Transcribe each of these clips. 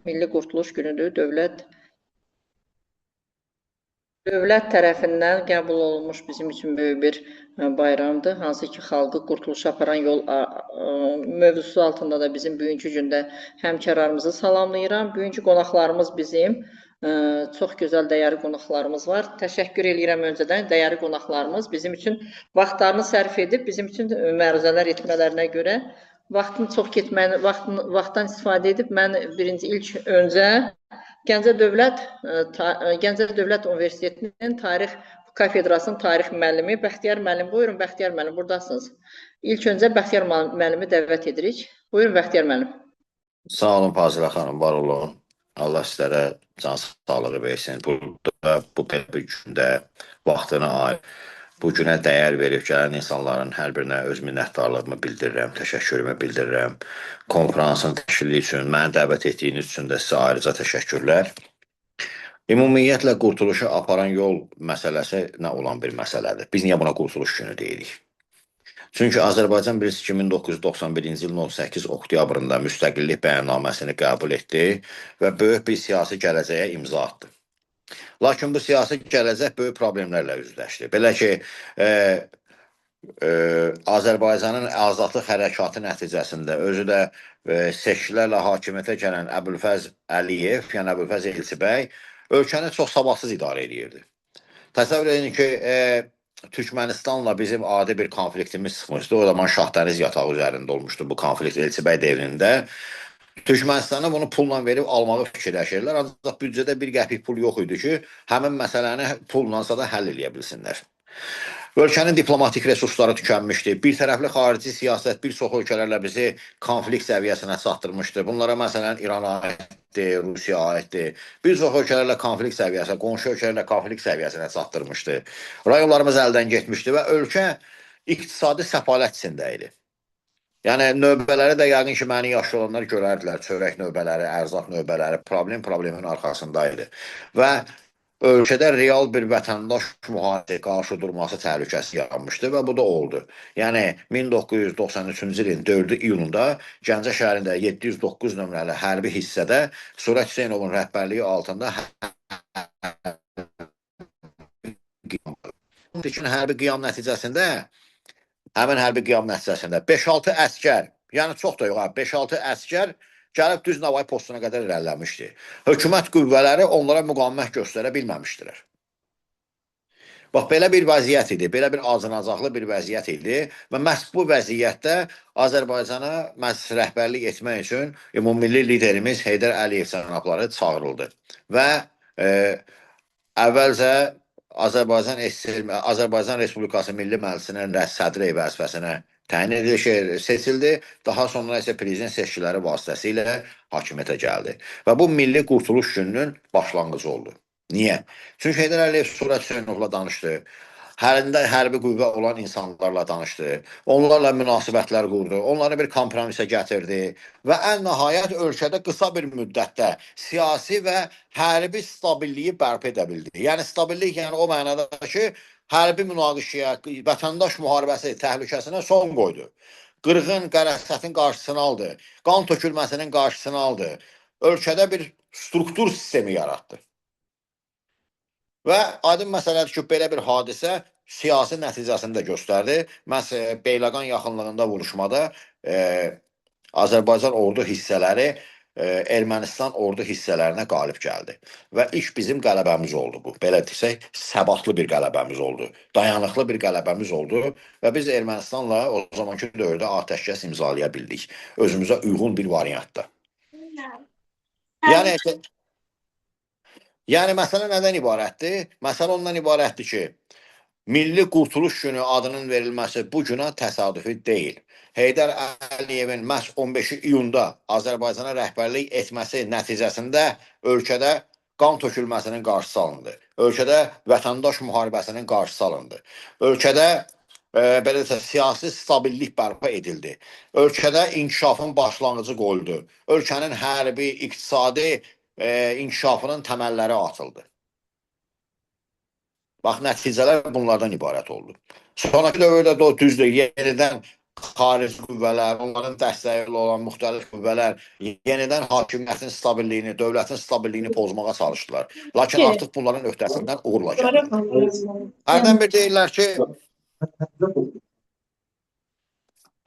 Milli Qurtuluş Günüdür. Dövlət tərəfindən qəbul olunmuş bizim üçün böyük bir bayramdır. Hansı ki, xalqı qurtuluşa aparan yol mövzusu altında da bizim bugünkü gündə həmkarlarımızı salamlayıram. Bugünkü qonaqlarımız bizim çox gözəl, dəyərli qonaqlarımız var. Təşəkkür edirəm öncədən. Dəyərli qonaqlarımız bizim üçün vaxtlarını sərf edib, bizim üçün məruzələr etmələrinə görə vaxtdan istifadə edib mən ilk öncə Gəncə Dövlət Universitetinin Tarix Kafedrasının tarix müəllimi Bəxtiyar müəllim. Buyurun, Bəxtiyar müəllim, buradasınız. İlk öncə Bəxtiyar müəllimi dəvət edirik. Buyurun, Bəxtiyar müəllim. Sağ olun, Fazilə xanım, var olun. Allah sizlərə can sağlığı versin. Burada bu bir gündə vaxtını ayır. Bu günə dəyər verib gələn insanların hər birinə öz minnətdarlığımı bildirirəm, təşəkkürümü bildirirəm. Konferansın təşkili üçün, məni dəvət etdiyiniz üçün də sizə ayrıca təşəkkürlər. Ümumiyyətlə, qurtuluşu aparan yol məsələsi nə olan bir məsələdir? Biz niyə buna qurtuluş günü deyirik? Çünki Azərbaycan birisi 1991-ci ilin 18 oktyabrında müstəqillik bəyannaməsini qəbul etdi və böyük bir siyasi gələcəyə imza atdı. Lakin bu siyasi gələcək böyük problemlərlə üzləşdi. Belə ki, Azərbaycanın azadlıq hərəkatı nəticəsində özü də seçkilərlə hakimiyyətə gələn Əbülfəz Əliyev, yəni Əbülfəz Elçibəy, ölkəni çox sabahsız idarə edirdi. Təsəvvür edin ki, Türkmənistanla bizim adi bir konfliktimiz çıxmışdı. O zaman Şahdəniz yatağı üzərində olmuşdu bu konflikt Elçibəy devrində. Türkmənistana bunu pulla verib almağı fikirləşirlər. Ancaq büdcədə bir qəpik pul yox idi ki, həmin məsələni pullansa da həll edə bilsinlər. Ölkənin diplomatik resursları tükənmişdi. Bir tərəfli xarici siyasət bir çox ölkələrlə bizi konflikt səviyyəsinə çatdırmışdı. Bunlara məsələn İrana aiddir, Rusiya aiddir. Bir çox ölkələrlə konflikt səviyyəsinə, qonşu ölkələrlə konflikt səviyyəsinə çatdırmışdı. Rayonlarımız əldən getmişdi və ölkə iqtisadi səfalət içində idi. Yəni, növbələri də yəqin ki, məni yaşlı olanlar görərdilər. Çörək növbələri, ərzaq növbələri, problemin arxasındaydı. Və ölkədə real bir vətəndaş müharibəsi qarşı durması təhlükəsi yaranmışdı və bu da oldu. Yəni, 1993-cü ilin 4 iyununda Gəncə şəhərində 709 nömrəli hərbi hissədə Surət Hüseynovun rəhbərliyi altında hərbi qiyam nəticəsində həmin hərbi qiyam nəticəsində 5-6 əskər, yəni çox da yox, 5-6 əskər gəlib düz Navay postuna qədər irəliləmişdi. Hökumət qüvvələri onlara müqavimət göstərə bilməmişdilər. Bax, belə bir vəziyyət idi, belə bir acınacaqlı bir vəziyyət idi və məhz bu vəziyyətdə Azərbaycana məhz rəhbərlik etmək üçün ümummilli liderimiz Heydər Əliyev cənabları çağırıldı və əvvəlcə Azərbaycan Respublikası Milli Məclisinin sədri vəzifəsinə təyin edilişi seçildi. Daha sonra isə prezident seçkiləri vasitəsilə hakimiyyətə gəldi. Və bu Milli Qurtuluş Gününün başlanğıcı oldu. Niyə? Çünki Heydər Əliyev Surət Hüseynovla danışdı. Hərində hərbi qüvvə olan insanlarla danışdı. Onlarla münasibətlər qurdu. Onları bir kompromisə gətirdi. Və ən nəhayət ölkədə qısa bir müddətdə siyasi və hərbi stabilliyi bərpa edə bildi. Yəni, stabillik o mənada ki, hərbi münaqişəyə, vətəndaş müharibəsi təhlükəsinə son qoydu. Qırğın, qərəsətin qarşısını aldı. Qan tökülməsinin qarşısını aldı. Ölkədə bir struktur sistemi yaratdı. Və aydın məsələdir ki, belə bir hadisə siyasi nəticəsini də göstərdi. Məhz Beyləqan yaxınlığında vuruşmada Azərbaycan ordu hissələri Ermənistan ordu hissələrinə qalib gəldi. Və ilk bizim qələbəmiz oldu bu. Belə desək, səbatlı bir qələbəmiz oldu. Dayanıqlı bir qələbəmiz oldu və biz Ermənistanla o zamanki dövrdə atəşkəs imzalaya bildik. Özümüzə uyğun bir variantda. Yəni, məsələ nədən ibarətdir? Məsələ ondan ibarətdir ki, Milli Qurtuluş Günü adının verilməsi bu günə təsadüfi deyil. Heydər Əliyevin məhz 15 iyunda Azərbaycana rəhbərlik etməsi nəticəsində ölkədə qan tökülməsinin qarşısı alındı. Ölkədə vətəndaş müharibəsinin qarşısı alındı. Ölkədə belə siyasi stabillik bərpa edildi. Ölkədə inkişafın başlanğıcı qoyuldu. Ölkənin hərbi, iqtisadi inkişafının təməlləri atıldı. Bax, nəticələr bunlardan ibarət oldu. Sonraki dövrdə düzdür, yenidən xarici qüvvələr, onların dəstəyi ilə olan müxtəlif qüvvələr yenidən hakimiyyətin stabilliyini, dövlətin stabilliyini pozmağa çalışdılar. Lakin artıq bunların öhdəsindən uğurla gəldi.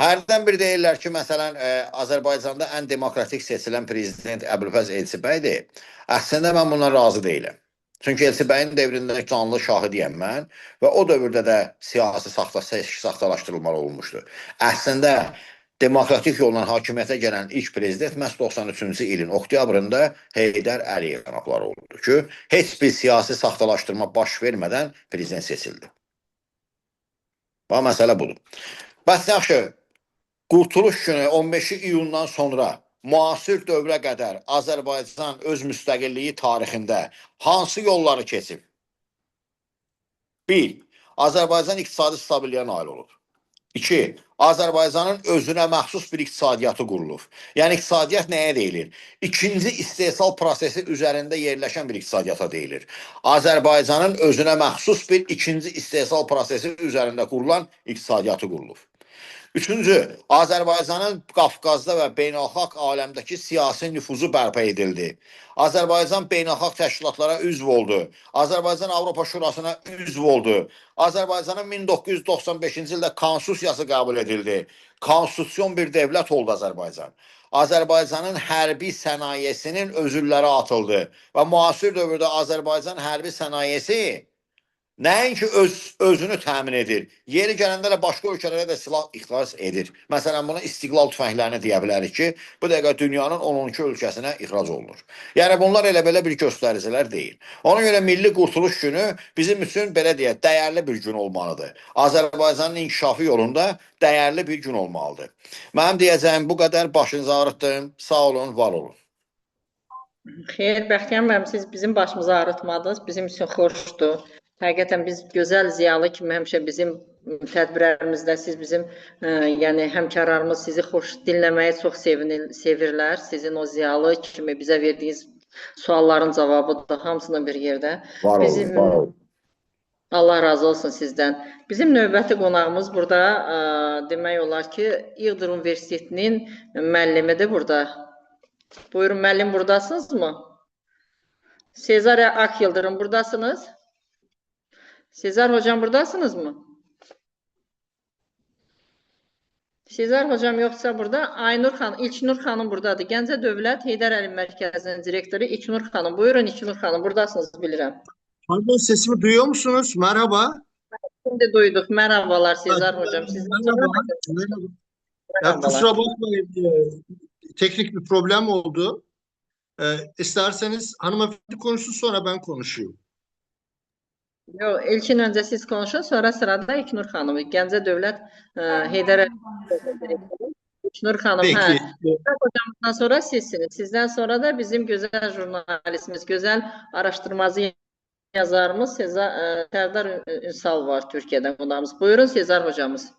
Hərdən bir deyirlər ki, məsələn, Azərbaycanda ən demokratik seçilən prezident Əbülfəz Elçibəydir. Əslində mən bundan razı deyiləm. Çünki Elçibəyin devrində canlı şahidiyəm mən və o dövrdə də siyasi saxtalaşdırılmalı olmuşdu. Əslində demokratik yolla hakimiyyətə gələn ilk prezident məhz 93-cü ilin oktyabrında Heydər Əliyev cənabları oldu ki, heç bir siyasi saxtalaşdırma baş vermədən prezident seçildi. Bu məsələ budur. Bəs yaxşı, Qurtuluş günü 15 iyundan sonra müasir dövrə qədər Azərbaycan öz müstəqilliyi tarixində hansı yolları keçib? 1. Azərbaycan iqtisadi stabilliyə nail olub. 2. Azərbaycanın özünə məxsus bir iqtisadiyyatı qurulub. Yəni iqtisadiyyat nəyə deyilir? İkinci istehsal prosesi üzərində yerləşən bir iqtisadiyyata deyilir. Azərbaycanın özünə məxsus bir ikinci istehsal prosesi üzərində qurulan iqtisadiyyatı qurulub. Üçüncü, Azərbaycanın Qafqazda və beynəlxalq aləmdəki siyasi nüfuzu bərpa edildi. Azərbaycan beynəlxalq təşkilatlara üzv oldu. Azərbaycan Avropa Şurasına üzv oldu. Azərbaycanın 1995-ci ildə konstitusiyası qəbul edildi. Konstitusiyon bir dövlət oldu Azərbaycan. Azərbaycanın hərbi sənayesinin özülləri atıldı və müasir dövrdə Azərbaycan hərbi sənayesi nəinki özünü təmin edir, yeri gələndə də başqa ölkələrə də silah ixrac edir. Məsələn, buna istiqlal tüfənglərini deyə bilərik ki, bu dəqiqə dünyanın 12 ölkəsinə ixrac olunur. Yəni, bunlar elə-belə bir göstəricilər deyil. Ona görə Milli Qurtuluş günü bizim üçün, belə deyək, dəyərli bir gün olmalıdır. Azərbaycanın inkişafı yolunda dəyərli bir gün olmalıdır. Mənim deyəcəyim bu qədər, başınızı ağrıtdım, sağ olun, var olun. Xeyr, Bəxtiyar müəllim, siz bizim başımızı ağrıtmadınız, bizim üçün xoşdur. Həqiqətən biz gözəl ziyalı kimi həmişə bizim tədbirlərimizdə siz bizim yəni həmkarlarımız sizi xoş dinləməyi çox sevirlər. Sizin o ziyalı kimi bizə verdiyiniz sualların cavabı da hamısının bir yerdə. Var olun, var olun. Allah razı olsun sizdən. Bizim növbəti qonağımız burada demək olar ki, İğdır Universitetinin müəllimidir burada. Buyurun, müəllim, buradasınız mı? Sezar Akyıldırım, buradasınız? Sezar hocam buradasınız mı? Sezar hocam yoksa burada. Aynur Xanım, İlknur Xanım buradadır. Gəncə Dövlət Heydər Əliyev Mərkəzinin direktoru İlknur Xanım. Buyurun İlknur Xanım, buradasınız bilirəm. Pardon, sesimi duyuyor musunuz? Merhaba. Şimdi duyduk. Merhabalar Sezar hocam. Merhaba. Ya, kusura bakmayın, teknik bir problem oldu. İsterseniz hanımefendi konuşsun, sonra ben konuşayım. Yok, İlkin önce siz konuşun, sonra sırada İlknur Xanım. Gəncə Dövlət Heydər Əliyev İlknur Xanım. Peki. Hocamdan sonra sizsiniz. Sizden sonra da bizim güzel jurnalistimiz, güzel araştırmacı yazarımız Serdar Ünsal var Türkiye'den konağımız. Buyurun Sezar hocamız.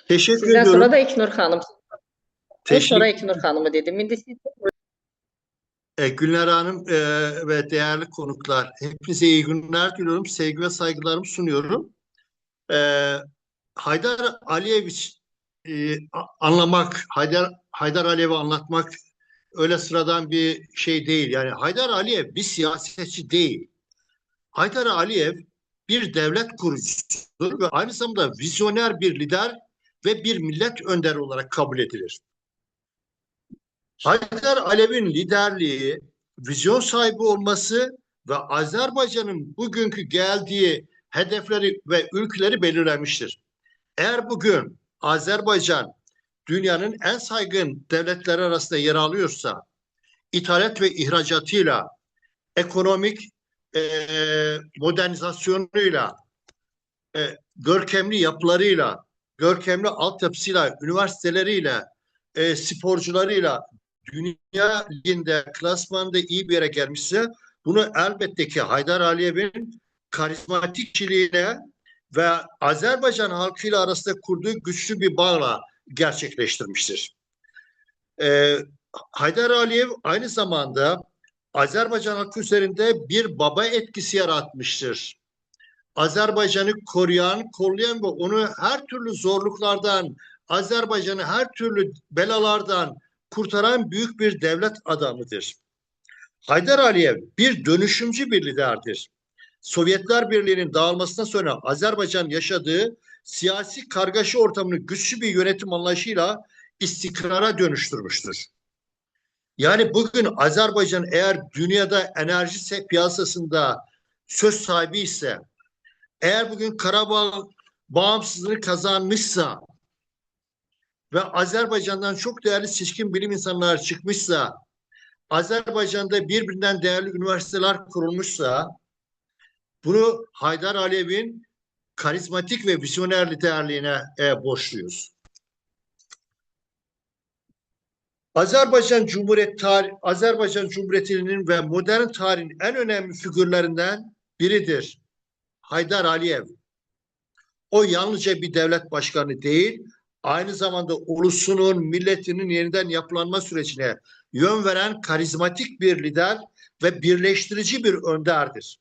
Teşekkür Sizden ediyorum. sonra da İlknur Hanım. Sonra İlknur Hanım'ı dedim. Şimdi siz... Gülner Hanım ve değerli konuklar, hepinize iyi günler diliyorum. Sevgi ve saygılarımı sunuyorum. Haydar Aliyev'i anlamak, Haydar Aliyev'i anlatmak öyle sıradan bir şey değil. Yani Haydar Aliyev bir siyasetçi değil. Haydar Aliyev bir devlet kurucusudur ve aynı zamanda vizyoner bir lider ve bir millet önderi olarak kabul edilir. Haydar Aliyev'in liderliği, vizyon sahibi olması ve Azerbaycan'ın bugünkü geldiği hedefleri ve ülkeleri belirlemiştir. Eğer bugün Azerbaycan dünyanın en saygın devletleri arasında yer alıyorsa, ithalat ve ihracatıyla, ekonomik modernizasyonuyla, görkemli yapılarıyla, görkemli altyapısıyla, üniversiteleriyle, sporcularıyla dünya liginde, klasmanda iyi bir yere gelmişse, bunu elbette ki Haydar Aliyev'in karizmatik kişiliğine ve Azerbaycan halkıyla arasında kurduğu güçlü bir bağla gerçekleştirmiştir. Haydar Aliyev aynı zamanda Azerbaycan halkı üzerinde bir baba etkisi yaratmıştır. Azerbaycan'ı koruyan, kollayan ve onu her türlü zorluklardan Azerbaycan'ı her türlü belalardan kurtaran büyük bir devlet adamıdır. Haydar Aliyev bir dönüşümcü bir liderdir. Sovyetler Birliği'nin dağılmasından sonra Azerbaycan yaşadığı siyasi kargaşa ortamını güçlü bir yönetim anlayışıyla istikrara dönüştürmüştür. Yani bugün Azerbaycan eğer dünyada enerji piyasasında söz sahibi ise, eğer bugün Karabağ bağımsızlığını kazanmışsa ve Azerbaycan'dan çok değerli seçkin bilim insanları çıkmışsa, Azerbaycan'da birbirinden değerli üniversiteler kurulmuşsa, bunu Haydar Aliyev'in karizmatik ve vizyoner liderliğine borçluyuz. Azerbaycan Cumhuriyeti'nin ve modern tarihin en önemli figürlerinden biridir Haydar Aliyev. O yalnızca bir devlet başkanı değil, aynı zamanda ulusunun, milletinin yeniden yapılanma sürecine yön veren karizmatik bir lider ve birleştirici bir önderdir.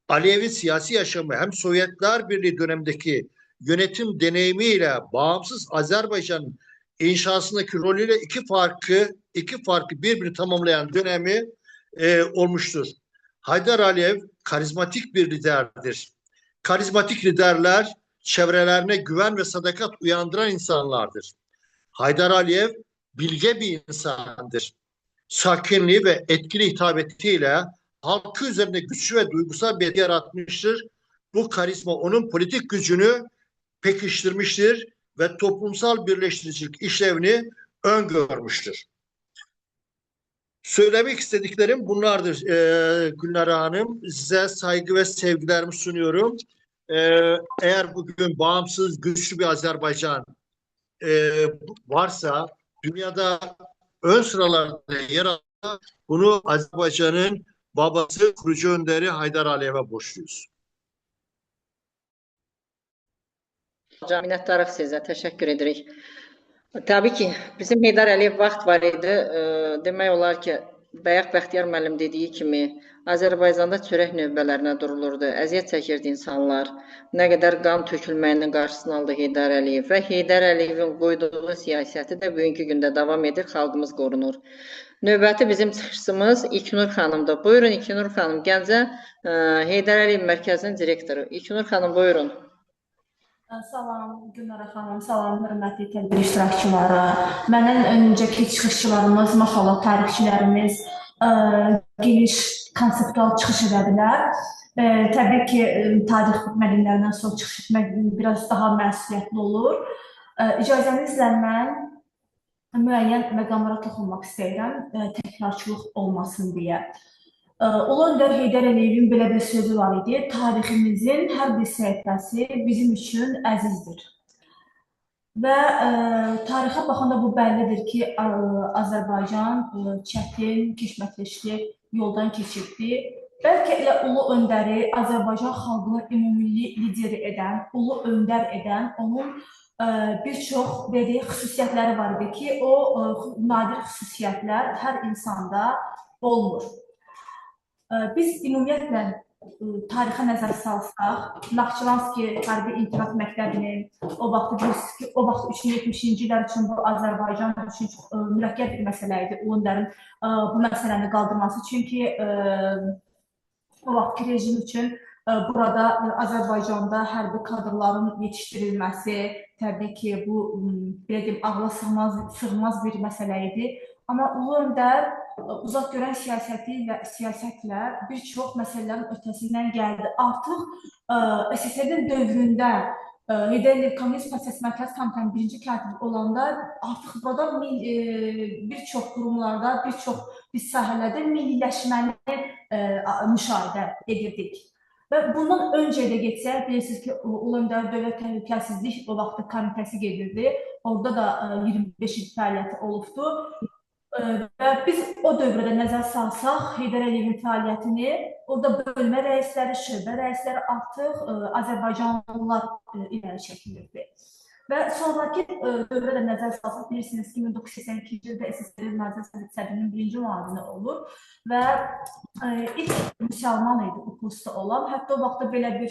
Aliyev'in siyasi yaşamı hem Sovyetler Birliği dönemindeki yönetim deneyimiyle bağımsız Azerbaycan'ın inşasındaki rolüyle iki farkı birbirini tamamlayan dönemi olmuştur. Haydar Aliyev karizmatik bir liderdir. Karizmatik liderler çevrelerine güven ve sadakat uyandıran insanlardır. Haydar Aliyev bilge bir insandır. Sakinliği ve etkili hitabetiyle halkı üzerinde güçlü ve duygusal bir etki yaratmıştır. Bu karizma onun politik gücünü pekiştirmiştir ve toplumsal birleştiricilik işlevini öngörmüştür. Söylemek istediklerim bunlardır Gülnara Hanım. Size saygı ve sevgilerimi sunuyorum. Eğer bugün bağımsız, güçlü bir Azerbaycan varsa, dünyada ön sıralarda yer alan, bunu Azerbaycan'ın babası, kurucu önderi Haydar Aliyev'e borçluyuz. Hocam, minnətdarıq sizə, təşəkkür edirik. Təbii ki, bizim Heydər Əliyev vaxt var idi. Demək olar ki, bayaq Bəxtiyar müəllim dediyi kimi, Azərbaycanda çörək növbələrinə durulurdu, əziyyət çəkirdi insanlar. Nə qədər qan tökülməyinin qarşısını aldı Heydər Əliyev və Heydər Əliyevin qoyduğu siyasəti də bugünkü gündə davam edir, xalqımız qorunur. Növbəti bizim çıxışımız İlknur xanımdır. Buyurun İlknur xanım, Gəncə Heydər Əliyev Mərkəzinin direktoru. İlknur xanım, buyurun. Salam Gülnara xanım, salam hörmətli tədbir iştirakçıları. Məndən öncəki çıxışçılarımız, maşallah tarixçilərimiz geniş konseptual çıxış edədilər. Təbii ki, tarix müəllimlərindən sonra çıxış etmək biraz daha məsuliyyətli olur. İcazənizlə mən müəyyən məqamlara toxunmaq istəyirəm, təkrarçılıq olmasın deyə. Ulu öndər Heydər Əliyevin belə bir sözü var idi, tariximizin hər bir səhifəsi bizim üçün əzizdir. Və tarixə baxanda bu bəllidir ki, Azərbaycan çətin, keşməkeşli yoldan keçirdi. Bəlkə elə ulu öndəri Azərbaycan xalqını ümumilli lideri edən, ulu öndər edən, onun bir çox dediyi xüsusiyyətləri var idi ki, o nadir xüsusiyyətlər hər insanda olmur. Biz ümumiyyətlə tarixə nəzər salsaq, Naxçıvanski Hərbi İnqilab Məktəbinin o vaxt 370-ci illər üçün bu Azərbaycan üçün çox mürəkkəb bir məsələ idi, ulu öndərin bu məsələni qaldırması. Çünki o vaxtki rejim üçün burada Azərbaycanda hərbi kadrların yetişdirilməsi, təbii ki, bu ağla sığmaz bir məsələ idi. Amma ulu öndər uzaq görən siyasətlə bir çox məsələlərin ötəsindən gəldi. Artıq SSR-in dövründə Heydər Əliyev Kommunist Partiyası Mərkəzi Komitəsinin birinci katibi olanda artıq burada bir çox qurumlarda, bir çox sahələrdə milliləşməni müşahidə edirdik. Və bundan öncə də geçsək, bilirsiniz ki, Ulu Öndər Dövlət Təhlükəsizlik o vaxtı komitəsi gedirdi. Orada da 25 il fəaliyyəti olubdu. Və biz o dövrdə nəzər salsaq, Heydər Əliyevin fəaliyyətini, orada bölmə rəisləri, şöbə rəisləri artıq Azərbaycanlılar irəli çəkilirdi. Və sonraki dövrə də nəzər salsaq, bilirsiniz ki, 1982-ci ildə SSR Nazirlər Sədrinin birinci müavini olur və ilk müsəlman idi bu postda olan. Hətta o vaxtda belə bir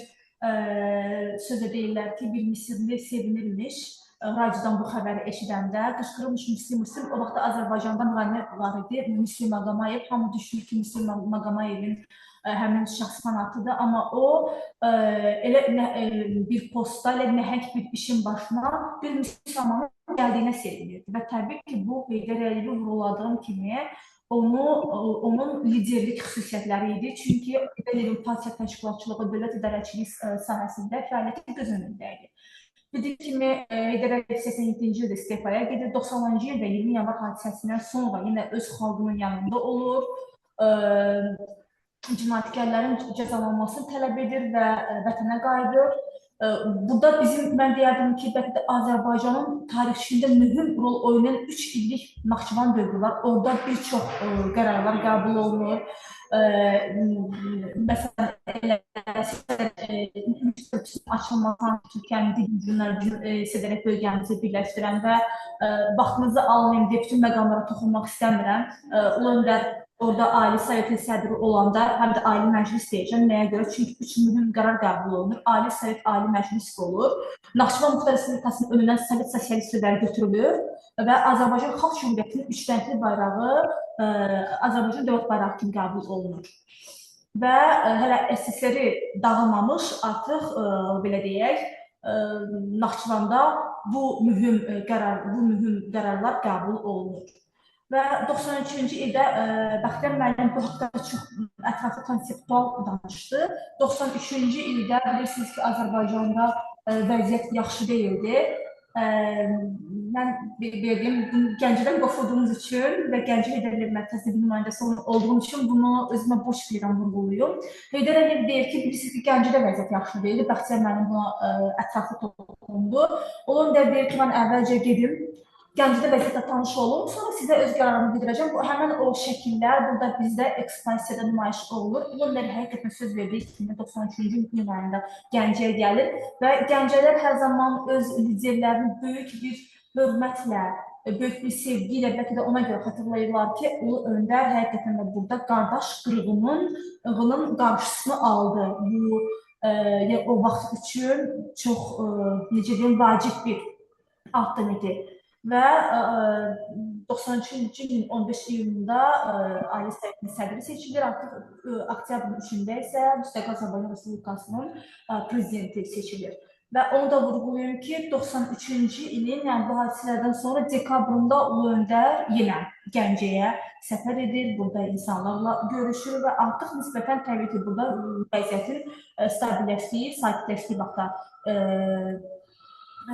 sözə deyirlər ki, bir Misirli sevinirmiş. radiodan bu xəbəri eşidəndə qışqırılmış Müslim, o vaxtda Azərbaycanda müğənni var idi, Müslim Maqomayev. Hamı düşünür ki, Müslim Maqomayevin həmin şəxs fanatıdır, amma o elə bir postda, elə nəhəng bir işin başına bir müsəlmanın gəldiyinə sevinirdi və təbii ki, bu Heydər Əliyevi vurguladığım kimi onun liderlik xüsusiyyətləri idi. Çünki Heydər Əliyevin partiya təşkilatçılığı, dövlət idarəçiliyi sahəsində fəaliyyəti göz önündə idi. Bildiği kimi Heydər Əliyev 87-ci ildə istifaya gedir. 90-cı ildə 20 yanvar hadisəsindən sonra yenə öz xalqının yanında olur. Cinayətkarların cəzalanmasını tələb edir və vətənə qayıdır. Burada mən deyərdim ki, bəlkə də Azərbaycanın tarixçiliyində mühüm rol oynayan 3 illik Naxçıvan dövrü var. Orada bir çox qərarlar qəbul olunur. Məsələn, açılmasından Türkiyənin gücünü sedərək bölgəmizi birləşdirən və vaxtınızı almayayım deyə bütün məqamlara toxunmaq istəmirəm. Ulu Öndər orada Ali Sovetin sədri olanda həm də Ali Məclis deyəcəm. Nəyə görə? Çünki 3 mühüm qərar qəbul olunur. Ali Sovet, Ali Məclis olur. Naxçıvan Muxtar Respublikasının önündən Sovet sosialist sözləri götürülür və Azərbaycan Xalq Cümhuriyyətinin 3 rəngli bayrağı Azərbaycan dövlət bayrağı kimi qəbul olunur. Və hələ SSR dağılmamış artıq belə deyək, Naxçıvanda bu mühüm qərarlar qəbul olunur. Və 93-cü ildə Bəxtiyar müəllim bu haqda çox ətraflı konseptual danışdı. 93-cü ildə bilirsiniz ki, Azərbaycanda vəziyyət yaxşı deyildi. Mən verdim, Gəncədən qofulduğumuz üçün və Gəncə Heydər Əliyev mərkəzində bir nümayəndəsi olduğum üçün bunu özümə borc bilirəm, vurğuluyum. Heydər Əliyev deyir ki, bilirsiniz ki, Gəncədə vəziyyət yaxşı deyildi. Bəxtiyar müəllim buna ətraflı toxundu. Onun da deyir ki, mən əvvəlcə gedim, Gəncədə vəziyyətlə tanış olun, sonra sizə öz qərarımı bildirəcəm. Həmən o şəkillər burada bizdə ekspansiyada nümayiş olunur. Onlar həqiqətən söz verdiyi kimi 93-cü il ayında Gəncəyə gəlir və Gəncələr hər zaman öz liderlərini böyük bir hörmətlə, böyük bir sevgi ilə, bəlkə də ona görə xatırlayırlar ki, Ulu Öndər həqiqətən də burada qardaş qırğının qarşısını aldı. Bu o vaxt üçün çox, necə deyim, vacib bir addım idi. Və 93-cü ilin 15 iyununda Ali Sovetin sədri seçilir. Artıq oktyabrın 3-də isə Müstəqil Azərbaycan Respublikasının prezidenti seçilir. Və onu da vurğulayım ki, 93-cü ilin, yəni bu hadisələrdən sonra dekabrında Ulu Öndər yenə Gəncəyə səfər edir, burada insanlarla görüşür və artıq nisbətən təbii ki, burada vəziyyətin stabilləşdiyi, sakitləşdiyi vaxtda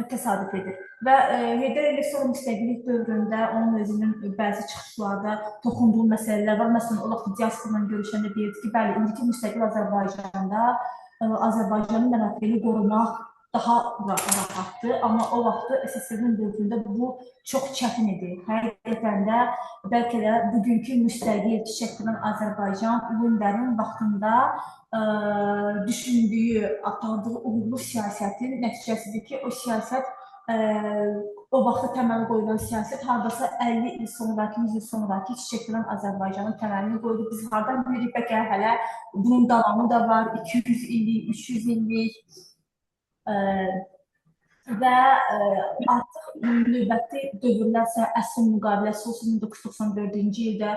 təsadüf edir. Və Heydər Əliyev sonra müstəqillik dövründə onun özünün bəzi çıxışlarda toxunduğu məsələlər var. Məsələn, o vaxt diasporla görüşəndə deyirdi ki, bəli, indiki müstəqil Azərbaycanda Azərbaycanın mənafeyini qorumaq daha rahatdır. Amma o vaxt SSR-nin dövründə bu çox çətin idi. Həqiqətən də bəlkə də bugünkü müstəqil çiçəkdirən Azərbaycan Ulu Öndərin vaxtında düşündüyü, apardığı uğurlu siyasətin nəticəsidir ki, o siyasət, o vaxtda təməli qoyulan siyasət hardasa 50 il sonraki, 100 il sonraki çiçəkdirən Azərbaycanın təməlini qoydu. Biz hardan bilirik, bəlkə hələ bunun davamı da var, 200 illik, 300 illik və artıq növbəti dövrlərsə əsrin müqaviləsi olsun, 1994-cü ildə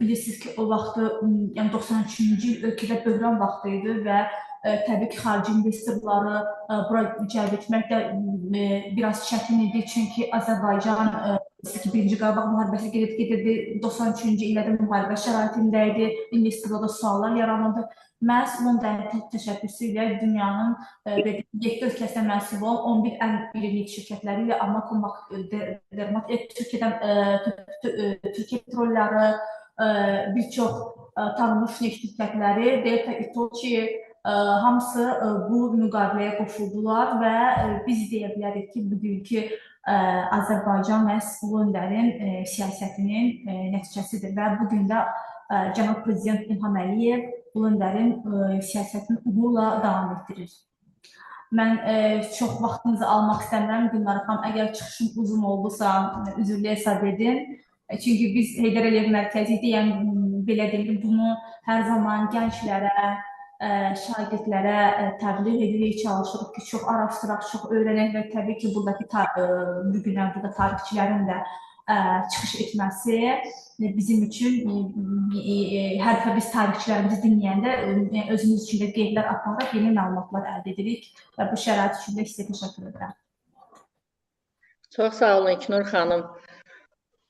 bilirsiniz ki, o vaxtı, yəni 93-cü il ölkədə böhran vaxtı idi və təbii ki, xarici investorları bura cəlb etmək də biraz çətin idi. Çünki Azərbaycan Birinci Qarabağ müharibəsi gedirdi, 93-cü illərdə müharibə şəraitində idi, investorlarda suallar yaranırdı. Məhz Londonun təşəbbüsü ilə dünyanın 7 ölkəsindən mənsub olan 11 ən iri şirkətləri ilə Amoco, Türkiyə Petrolları, bir çox tanınmış neft şirkətləri, Delta, İtoçi, hamısı bu müqaviləyə qoşuldular və biz deyə bilərik ki, bugünkü Azərbaycan məhz Ulu Öndərin siyasətinin nəticəsidir və bugün də Cənab Prezident İlham Əliyev Ulu Öndərin siyasətini uğurla davam etdirir. Mən çox vaxtınızı almaq istəmirəm Gülnar xanım. Əgər çıxışım uzun oldusa, üzrlü hesab edin. Çünki biz Heydər Əliyev mərkəziydik, yəni belə deyim, bunu hər zaman gənclərə, şagirdlərə təbliğ edirik, çalışırıq ki, çox araşdıraq, çox öyrənək və təbii ki, buradakı bu günlər burada tarixçilərin də çıxış etməsi bizim üçün hər dəfə biz tarixçilərimizi dinləyəndə özümüz üçün də qeydlər apararaq yeni məlumatlar əldə edirik və bu şərait üçün də sizə təşəkkür edirəm. Çox sağ olun İlknur xanım.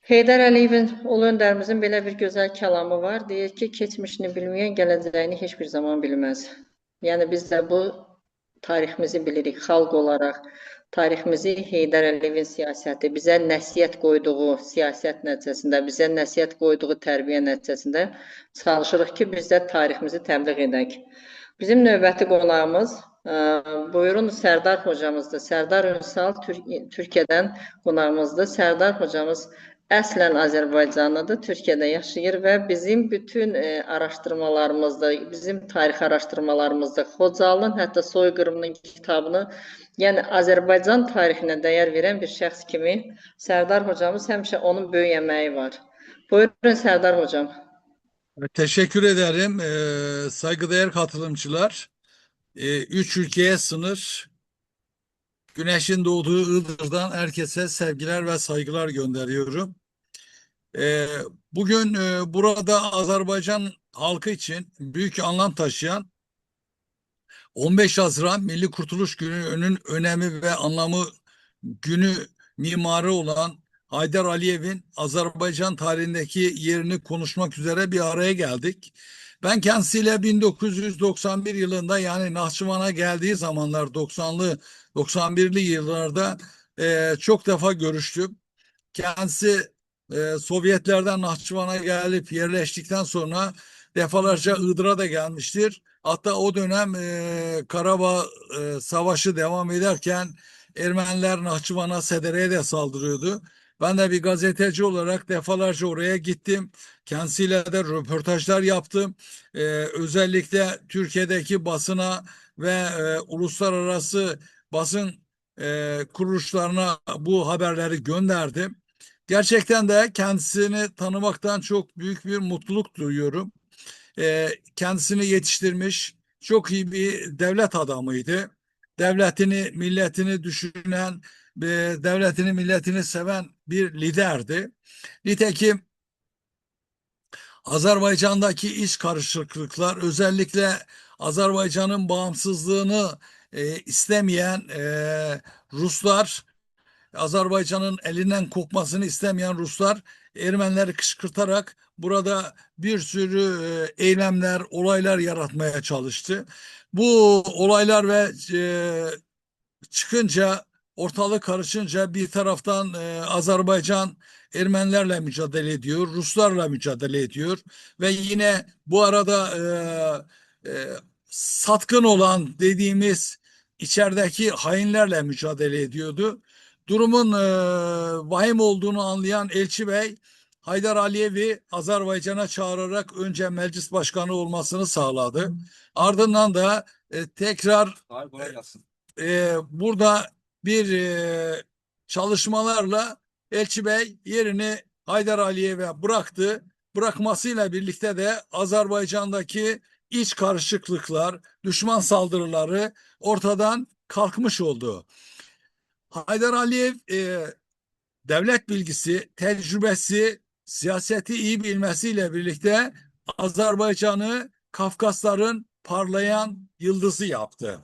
Heydər Əliyevin, Ulu öndərimizin belə bir gözəl kəlamı var. Deyir ki, keçmişini bilməyən gələcəyini heç bir zaman bilməz. Yəni biz də bu tariximizi bilirik xalq olaraq. Tariximizi Heydər Əliyevin siyasəti, bizə nəsihət qoyduğu siyasət nəticəsində, bizə nəsihət qoyduğu tərbiyə nəticəsində çalışırıq ki, biz də tariximizi təbliğ edək. Bizim növbəti qonağımız buyurun Sərdar hocamızdır. Sərdar Ünsal Türkiyədən qonağımızdır. Sərdar hocamız əslən Azərbaycanlıdır, Türkiyədə yaşayır və bizim bütün araşdırmalarımızda, bizim tarix araşdırmalarımızda Xocalının, hətta soyqırımının kitabını, yəni Azərbaycan tarixinə dəyər verən bir şəxs kimi Sərdar hocamız həmişə onun böyük əməyi var. Buyurun Sərdar hocam. Teşekkür ederim. Saygıdeğer katılımcılar. 3 ülkeye sınır. Güneşin doğduğu Iğdır'dan herkese sevgiler ve saygılar gönderiyorum. Bugün burada Azerbaycan halkı için büyük anlam taşıyan 15 Haziran Milli Kurtuluş Günü'nün önemi ve anlamı günü mimarı olan Haydar Aliyev'in Azerbaycan tarihindeki yerini konuşmak üzere bir araya geldik. Ben kendisiyle 1991 yılında yani Nahçıvan'a geldiği zamanlar 90'lı 91'li yıllarda çok defa görüştüm. Kendisi Sovyetlerden Nahçıvan'a gelip yerleştikten sonra defalarca Iğdır'a da gelmiştir. Hatta o dönem Karabağ Savaşı devam ederken Ermeniler Nahçıvan'a, Sedere'ye de saldırıyordu. Ben de bir gazeteci olarak defalarca oraya gittim. Kendisiyle de röportajlar yaptım. Özellikle Türkiye'deki basına ve uluslararası basın kuruluşlarına bu haberleri gönderdim. Gerçekten de kendisini tanımaktan çok büyük bir mutluluk duyuyorum. Kendisini yetiştirmiş çok iyi bir devlet adamıydı. Devletini, milletini düşünen, devletini, milletini seven bir liderdi. Nitekim Azerbaycan'daki iç karışıklıklar, özellikle Azerbaycan'ın bağımsızlığını istemeyen Ruslar, Azerbaycan'ın elinden kopmasını istemeyen Ruslar Ermenileri kışkırtarak burada bir sürü eylemler, olaylar yaratmaya çalıştı. Bu olaylar ve çıkınca, ortalık karışınca bir taraftan Azerbaycan Ermenilerle mücadele ediyor, Ruslarla mücadele ediyor ve yine bu arada satkın olan dediğimiz içerideki hainlerle mücadele ediyordu. Durumun vahim olduğunu anlayan Elçi Bey, Haydar Aliyev'i Azerbaycan'a çağırarak önce meclis başkanı olmasını sağladı. Ardından da tekrar burada bir çalışmalarla Elçi Bey yerini Haydar Aliyev'e bıraktı. Bırakmasıyla birlikte de Azerbaycan'daki iç karışıklıklar, düşman saldırıları ortadan kalkmış oldu. Haydar Aliyev devlet bilgisi, tecrübesi, siyaseti iyi bilmesiyle birlikte Azerbaycan'ı Kafkasların parlayan yıldızı yaptı.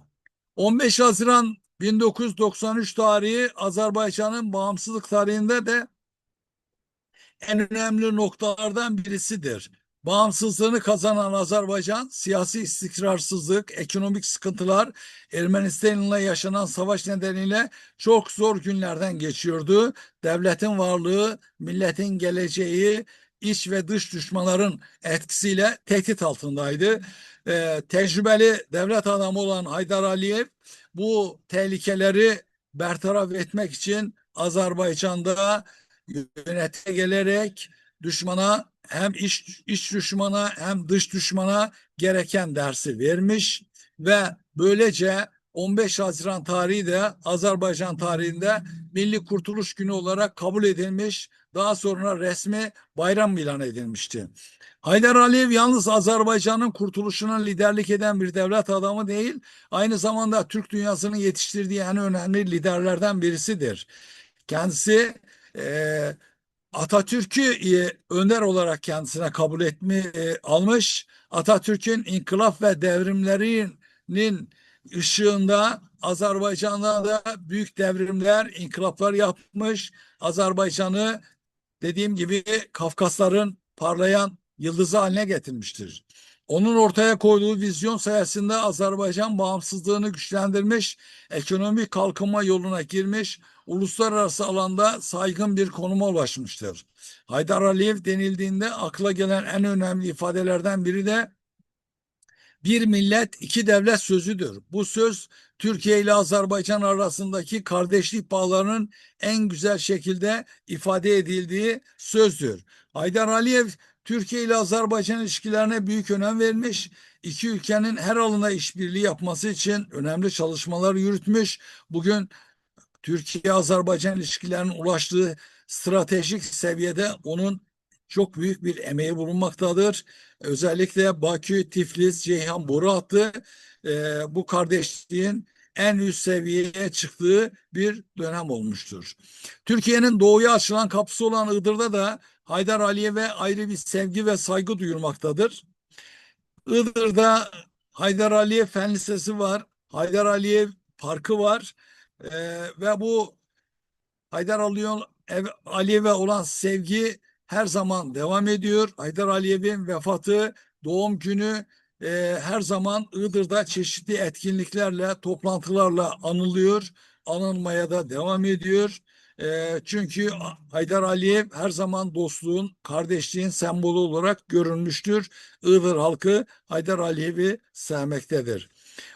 15 Haziran 1993 tarihi Azerbaycan'ın bağımsızlık tarihinde de en önemli noktalardan birisidir. Bağımsızlığını kazanan Azerbaycan, siyasi istikrarsızlık, ekonomik sıkıntılar, Ermenistan'la yaşanan savaş nedeniyle çok zor günlerden geçiyordu. Devletin varlığı, milletin geleceği, iç ve dış düşmanların etkisiyle tehdit altındaydı. Tecrübeli devlet adamı olan Haydar Aliyev bu tehlikeleri bertaraf etmek için Azerbaycan'da yönete gelerek düşmana hem iç düşmana hem dış düşmana gereken dersi vermiş ve böylece 15 Haziran tarihi de Azerbaycan tarihinde Milli Kurtuluş Günü olarak kabul edilmiş, daha sonra resmi bayram ilan edilmişti. Haydar Aliyev yalnız Azerbaycan'ın kurtuluşuna liderlik eden bir devlet adamı değil, aynı zamanda Türk dünyasının yetiştirdiği en önemli liderlerden birisidir. Kendisi Atatürk'ü önder olarak kendisine kabul almış. Atatürk'ün inkılap ve devrimlerinin ışığında Azerbaycan'da da büyük devrimler, inkılaplar yapmış. Azerbaycan'ı dediğim gibi Kafkasların parlayan yıldızı haline getirmiştir. Onun ortaya koyduğu vizyon sayesinde Azerbaycan bağımsızlığını güçlendirmiş, ekonomik kalkınma yoluna girmiş, uluslararası alanda saygın bir konuma ulaşmıştır. Haydar Aliyev denildiğinde akla gelen en önemli ifadelerden biri de bir millet, iki devlet sözüdür. Bu söz Türkiye ile Azerbaycan arasındaki kardeşlik bağlarının en güzel şekilde ifade edildiği sözdür. Haydar Aliyev Türkiye ile Azerbaycan ilişkilerine büyük önem vermiş, iki ülkenin her alana işbirliği yapması için önemli çalışmalar yürütmüş. Bugün Türkiye-Azerbaycan ilişkilerinin ulaştığı stratejik seviyede onun çok büyük bir emeği bulunmaktadır. Özellikle Bakü, Tiflis, Ceyhan boru hattı bu kardeşliğin en üst seviyeye çıktığı bir dönem olmuştur. Türkiye'nin doğuya açılan kapısı olan Iğdır'da da Haydar Aliyev'e ayrı bir sevgi ve saygı duyulmaktadır. Iğdır'da Haydar Aliyev Fen Lisesi var, Haydar Aliyev Parkı var ve bu Haydar Aliyev'e olan sevgi her zaman devam ediyor. Haydar Aliyev'in vefatı, doğum günü her zaman Iğdır'da çeşitli etkinliklerle, toplantılarla anılıyor. Anılmaya da devam ediyor. Çünkü Haydar Aliyev her zaman dostluğun, kardeşliğin sembolü olarak görülmüştür. Iğdır halkı Haydar Aliyev'i sevmektedir.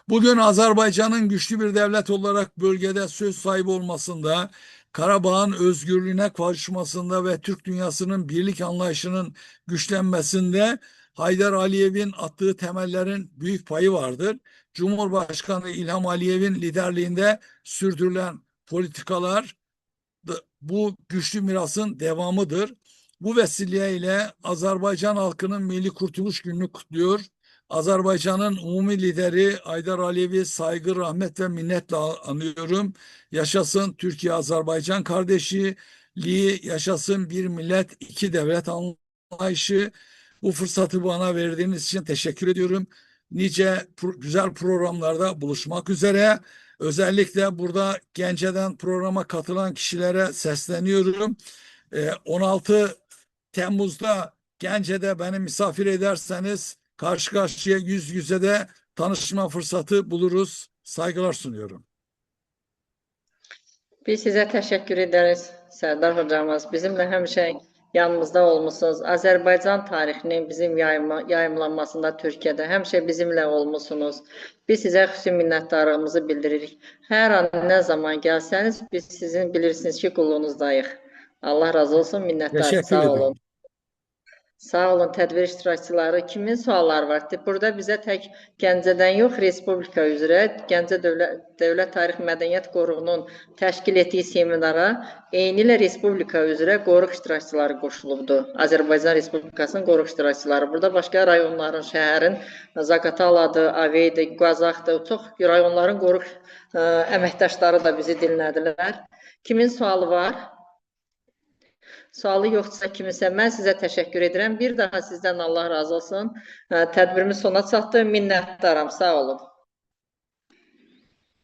Bugün Azerbaycan'ın güçlü bir devlet olarak bölgede söz sahibi olmasında, Karabağ'ın özgürlüğüne kavuşmasında ve Türk dünyasının birlik anlayışının güçlenmesinde Haydar Aliyev'in attığı temellerin büyük payı vardır. Cumhurbaşkanı İlham Aliyev'in liderliğinde sürdürülen politikalar bu güçlü mirasın devamıdır. Bu vesileyle Azerbaycan halkının Milli Kurtuluş Günü'nü kutluyor. Azerbaycan'ın umumi lideri Haydar Aliyev'i saygı, rahmet ve minnetle anıyorum. Yaşasın Türkiye-Azerbaycan kardeşliği, yaşasın bir millet, iki devlet anlayışı. Bu fırsatı bana verdiğiniz için teşekkür ediyorum. Nice güzel programlarda buluşmak üzere. Özellikle burada Gence'den programa katılan kişilere sesleniyorum. 16 Temmuz'da Gence'de beni misafir ederseniz karşı karşıya yüz yüze de tanışma fırsatı buluruz. Saygılar sunuyorum. Biz sizə təşəkkür ederiz Sərdar hocamız. Bizimlə həmişə yanımızda olmusunuz. Azərbaycan tarixinin bizim yayımlanmasında Türkiyədə həmişə bizimlə olmusunuz. Biz sizə xüsusi minnətdarlığımızı bildiririk. Hər an nə zaman gəlsəniz biz sizin bilirsiniz ki qulluğunuzdayıq. Allah razı olsun, minnətdarıq. Sağ olun. Sağ olun tədbir iştirakçıları. Kimin sualları var? Burada bizə tək Gəncədən yox, Respublika üzrə Gəncə Dövlət Tarix Mədəniyyət Qoruğunun təşkil etdiyi seminara eynilə Respublika üzrə qoruq iştirakçıları qoşulubdur. Azərbaycan Respublikasının qoruq iştirakçıları. Burada başqa rayonların, şəhərin, Zaqataladır, Aveydir, Qazaxdır, çox rayonların qoruq əməkdaşları da bizi dinlədilər. Kimin sualı var? Sualı yoxdursa kimisə, mən sizə təşəkkür edirəm. Bir daha sizdən Allah razı olsun. Tədbirimiz sona çatdı. Minnətdaram. Sağ olun.